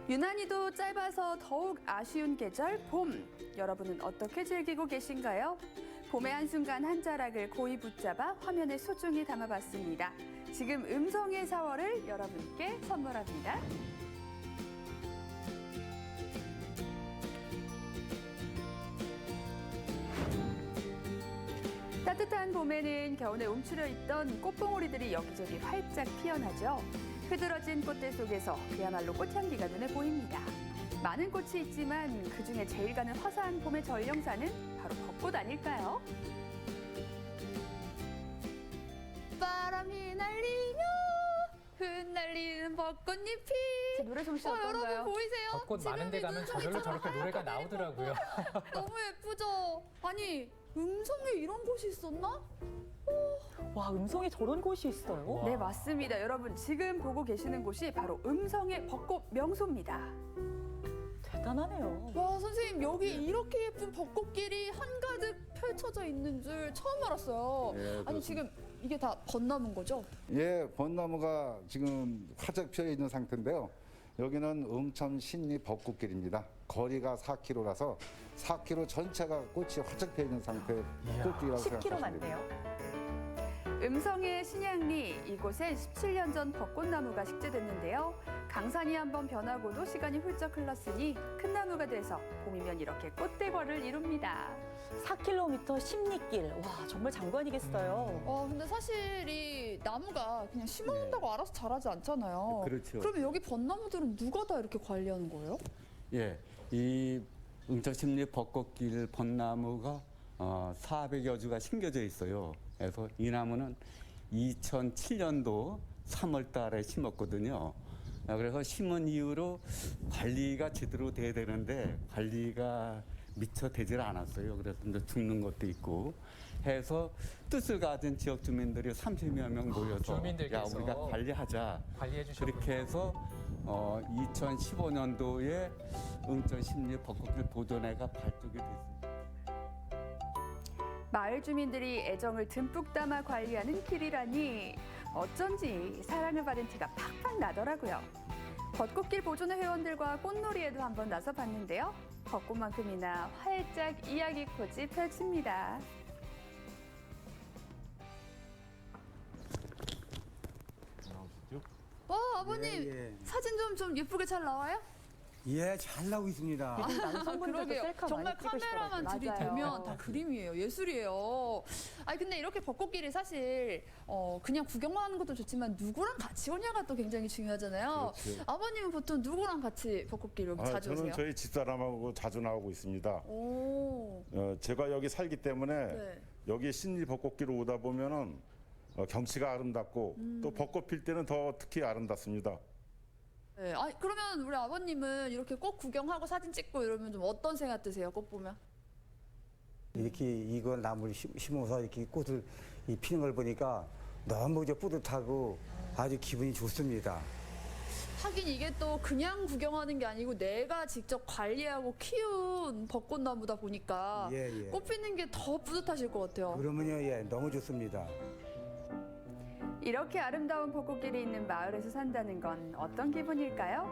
유난히도 짧아서 더욱 아쉬운 계절 봄. 여러분은 어떻게 즐기고 계신가요? 봄의 한순간 한 자락을 고이 붙잡아 화면에 소중히 담아봤습니다. 지금 음성의 4월을 여러분께 선물합니다. 따뜻한 봄에는 겨우내 움츠려 있던 꽃봉오리들이 여기저기 활짝 피어나죠. 흐드러진 꽃들 속에서 그야말로 꽃향기가 눈에 보입니다. 많은 꽃이 있지만 그중에 제일 가는 화사한 봄의 전령사는 바로 벚꽃 아닐까요? 바람이 날리며 흩날리는 벚꽃잎이 노래 솜씨 어떤가요? 여러분 보이세요? 벚꽃 많은 데 가면 저절로 저렇게 노래가 나오더라고요. 너무 예쁘죠? 아니 음성에 이런 곳이 있었나? 와, 음성에 저런 곳이 있어요? 네, 맞습니다. 여러분 지금 보고 계시는 곳이 바로 음성의 벚꽃 명소입니다. 대단하네요. 와 선생님 여기 이렇게 예쁜 벚꽃길이 한가득 펼쳐져 있는 줄 처음 알았어요. 예, 아니 그렇습니다. 지금 이게 다 벚나무인 거죠? 예, 벚나무가 지금 활짝 피어 있는 상태인데요. 여기는 응천 신리 벚꽃길입니다. 거리가 4km라서 4km 전체가 꽃이 활짝 피어 있는 상태의 꽃길이라고 10km 생각하시면 됩니다. 맞네요. 음성의 신양리, 이곳에 17년 전 벚꽃나무가 식재됐는데요. 강산이 한번 변하고도 시간이 훌쩍 흘렀으니 큰 나무가 돼서 봄이면 이렇게 꽃대궐을 이룹니다. 4km 십리길. 와, 정말 장관이겠어요. 근데 사실 이 나무가 그냥 심어놓는다고 알아서 자라지 않잖아요. 그렇죠. 그러면 여기 벚나무들은 누가 다 이렇게 관리하는 거예요? 예, 이 응천십리 벚꽃길 벚나무가 400여 주가 심겨져 있어요. 그래서 이 나무는 2007년도 3월 달에 심었거든요. 그래서 심은 이후로 관리가 제대로 돼야 되는데 관리가 미처 되질 않았어요. 그래서 이제 죽는 것도 있고 해서 뜻을 가진 지역 주민들이 30여 명 모여서 주민들께서 우리가 관리하자. 관리해 주셨군요. 그렇게 해서 2015년도에 응천십리 벚꽃길 보존회가 발족이 됐습니다. 마을 주민들이 애정을 듬뿍 담아 관리하는 길이라니 어쩐지 사랑을 받은 티가 팍팍 나더라고요. 벚꽃길 보존회 회원들과 꽃놀이에도 한번 나서 봤는데요. 벚꽃만큼이나 활짝 이야기꽃이 펼칩니다. 아버님 예. 사진 좀 예쁘게 잘 나와요? 예, 잘 나오고 있습니다. 남성분들도 그러게요. 셀카 정말 많이 찍으시더라고요. 카메라만 들이대면 다 그림이에요. 예술이에요. 아니 근데 이렇게 벚꽃길이 사실 그냥 구경만 하는 것도 좋지만 누구랑 같이 오냐가 또 굉장히 중요하잖아요. 그렇죠. 아버님은 보통 누구랑 같이 벚꽃길 여기 자주 저는 오세요? 저희 집사람하고 자주 나오고 있습니다. 오. 제가 여기 살기 때문에 네. 여기 신리 벚꽃길을 오다 보면은 경치가 아름답고 또 벚꽃 필 때는 더 특히 아름답습니다. 네. 그러면 우리 아버님은 이렇게 꽃 구경하고 사진 찍고 이러면 좀 어떤 생각 드세요? 꽃 보면? 이렇게 이거 나무를 심어서 이렇게 꽃을 피는 걸 보니까 너무 이제 뿌듯하고 아주 기분이 좋습니다. 하긴 이게 또 그냥 구경하는 게 아니고 내가 직접 관리하고 키운 벚꽃나무다 보니까 예, 예. 꽃 피는 게 더 뿌듯하실 것 같아요. 그러면요, 예, 너무 좋습니다. 이렇게 아름다운 벚꽃길이 있는 마을에서 산다는 건 어떤 기분일까요?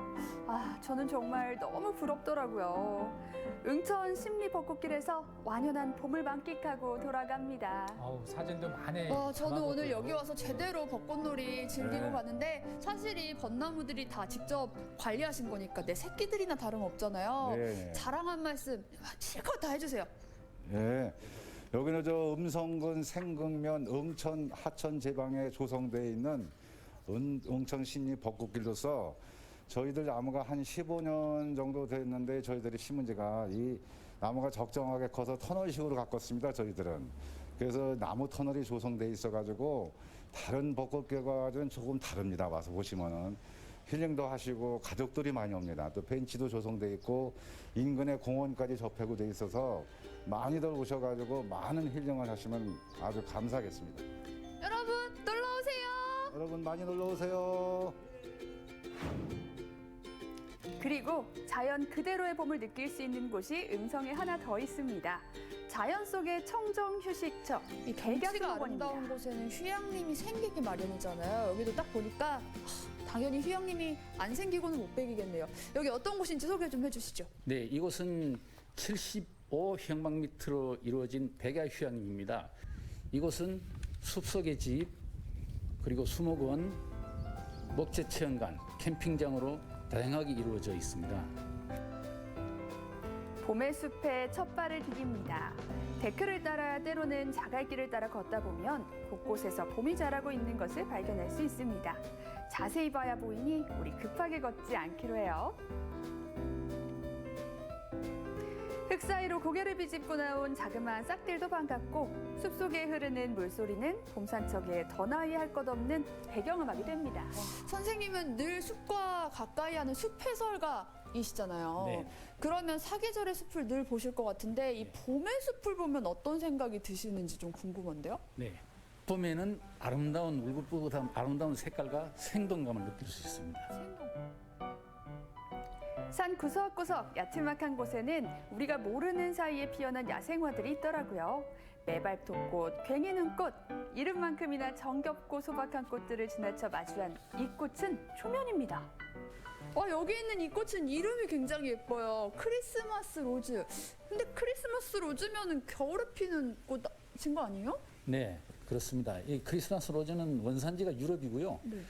저는 정말 너무 부럽더라고요. 응천 심리 벚꽃길에서 완연한 봄을 만끽하고 돌아갑니다. 사진도 많이. 저는 오늘 담아보고요. 여기 와서 제대로 벚꽃놀이 즐기고 네. 갔는데 사실 이 벚나무들이 다 직접 관리하신 거니까 내 새끼들이나 다름없잖아요. 네. 자랑 한 말씀 실컷 다 해주세요. 예. 여기는 저 음성군 생극면 응천 하천 제방에 조성되어 있는 응천 신리 벚꽃길로서 저희들 나무가 한 15년 정도 됐는데 저희들이 심은 지가 이 나무가 적정하게 커서 터널식으로 가꿨습니다. 저희들은. 그래서 나무 터널이 조성돼 있어가지고 다른 벚꽃길과는 조금 다릅니다. 와서 보시면은. 힐링도 하시고 가족들이 많이 옵니다. 또 벤치도 조성돼 있고 인근에 공원까지 접하고 돼 있어서 많이들 오셔가지고 많은 힐링을 하시면 아주 감사하겠습니다. 여러분 놀러 오세요. 여러분 많이 놀러 오세요. 그리고 자연 그대로의 봄을 느낄 수 있는 곳이 음성에 하나 더 있습니다. 자연 속의 청정 휴식처, 이 경치가 백야수목원입니다. 아름다운 곳에는 휴양림이 생기기 마련이잖아요. 여기도 딱 보니까 당연히 휴양림이 안 생기고는 못 베기겠네요. 여기 어떤 곳인지 소개 좀 해주시죠. 네, 이곳은 75평방미터로 이루어진 백야휴양림입니다. 이곳은 숲속의 집, 그리고 수목원, 목재체험관, 캠핑장으로 다양하게 이루어져 있습니다. 봄의 숲에 첫 발을 디딥니다. 데크를 따라 때로는 자갈길을 따라 걷다 보면 곳곳에서 봄이 자라고 있는 것을 발견할 수 있습니다. 자세히 봐야 보이니 우리 급하게 걷지 않기로 해요. 흙 사이로 고개를 비집고 나온 자그마한 싹들도 반갑고 숲속에 흐르는 물소리는 봄 산척에 더 나이 할 것 없는 배경음악이 됩니다. 선생님은 늘 숲과 가까이 하는 숲 해설가이시잖아요. 네. 그러면 사계절의 숲을 늘 보실 것 같은데 이 봄의 숲을 보면 어떤 생각이 드시는지 좀 궁금한데요. 네, 봄에는 아름다운 울긋불긋한 아름다운 색깔과 생동감을 느낄 수 있습니다. 산 구석구석 야트막한 곳에는 우리가 모르는 사이에 피어난 야생화들이 있더라고요. 매발톱꽃, 괭이눈꽃, 이름만큼이나 정겹고 소박한 꽃들을 지나쳐 마주한 이 꽃은 초면입니다. 여기 있는 이 꽃은 이름이 굉장히 예뻐요. 크리스마스 로즈. 근데 크리스마스 로즈면은 겨울에 피는 꽃인 거 아니에요? 네, 그렇습니다. 이 크리스마스 로즈는 원산지가 유럽이고요. 네.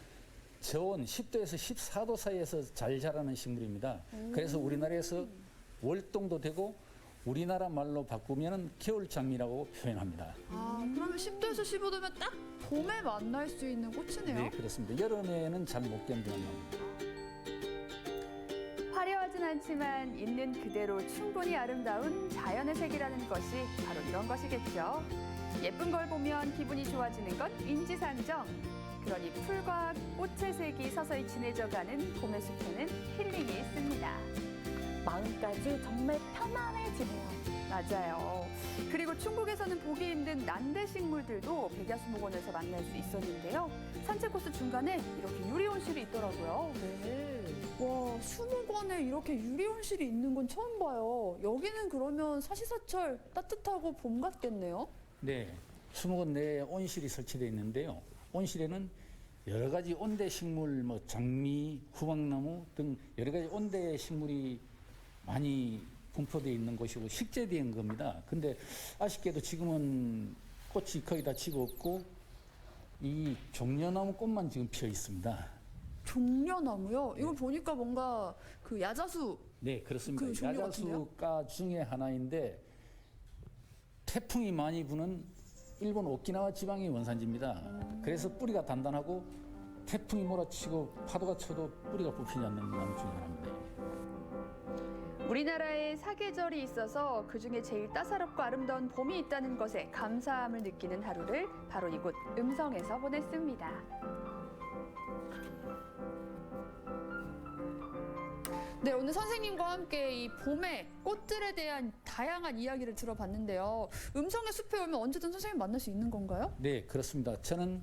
저온 10도에서 14도 사이에서 잘 자라는 식물입니다. 그래서 우리나라에서 월동도 되고 우리나라 말로 바꾸면 겨울 장미라고 표현합니다. 그러면 10도에서 15도면 딱 봄에 만날 수 있는 꽃이네요. 네, 그렇습니다. 여름에는 잘 못 견디는 겁니다. 화려하진 않지만 있는 그대로 충분히 아름다운 자연의 색이라는 것이 바로 이런 것이겠죠. 예쁜 걸 보면 기분이 좋아지는 것 인지상정. 그러니 풀과 꽃의 색이 서서히 진해져가는 봄의 숲에는 힐링이 있습니다. 마음까지 정말 편안해지네요. 맞아요. 그리고 충북에서는 보기 힘든 난대식물들도 백야수목원에서 만날 수 있었는데요. 산책 코스 중간에 이렇게 유리온실이 있더라고요. 네. 와, 수목원에 이렇게 유리온실이 있는 건 처음 봐요. 여기는 그러면 사시사철 따뜻하고 봄 같겠네요. 네, 수목원 내에 온실이 설치되어 있는데요. 온실에는 여러 가지 온대 식물, 뭐 장미, 후방나무 등 여러 가지 온대 식물이 많이 분포되어 있는 곳이고 식재된 겁니다. 근데 아쉽게도 지금은 꽃이 거의 다 지고 없고 이 종려나무 꽃만 지금 피어 있습니다. 종려나무요? 이거 보니까 뭔가 그 야자수. 네, 그렇습니다. 그 종류 같은데요? 야자수가 중에 하나인데 태풍이 많이 부는 일본 오키나와 지방이 원산지입니다. 그래서 뿌리가 단단하고 태풍이 몰아치고 파도가 쳐도 뿌리가 뽑히지 않는 나무 중에 하나입니다. 우리나라에 사계절이 있어서 그중에 제일 따사롭고 아름다운 봄이 있다는 것에 감사함을 느끼는 하루를 바로 이곳 음성에서 보냈습니다. 네, 오늘 선생님과 함께 이 봄의 꽃들에 대한 다양한 이야기를 들어봤는데요. 음성의 숲에 오면 언제든 선생님 만날 수 있는 건가요? 네, 그렇습니다. 저는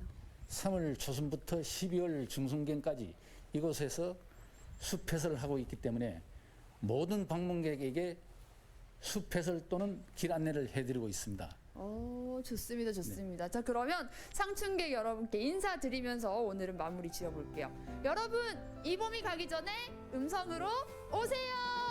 3월 초순부터 12월 중순경까지 이곳에서 숲 해설을 하고 있기 때문에 모든 방문객에게 숲 해설 또는 길 안내를 해드리고 있습니다. 좋습니다, 좋습니다. 자, 그러면 상춘객 여러분께 인사드리면서 오늘은 마무리 지어볼게요. 여러분, 이 봄이 가기 전에 음성으로 오세요!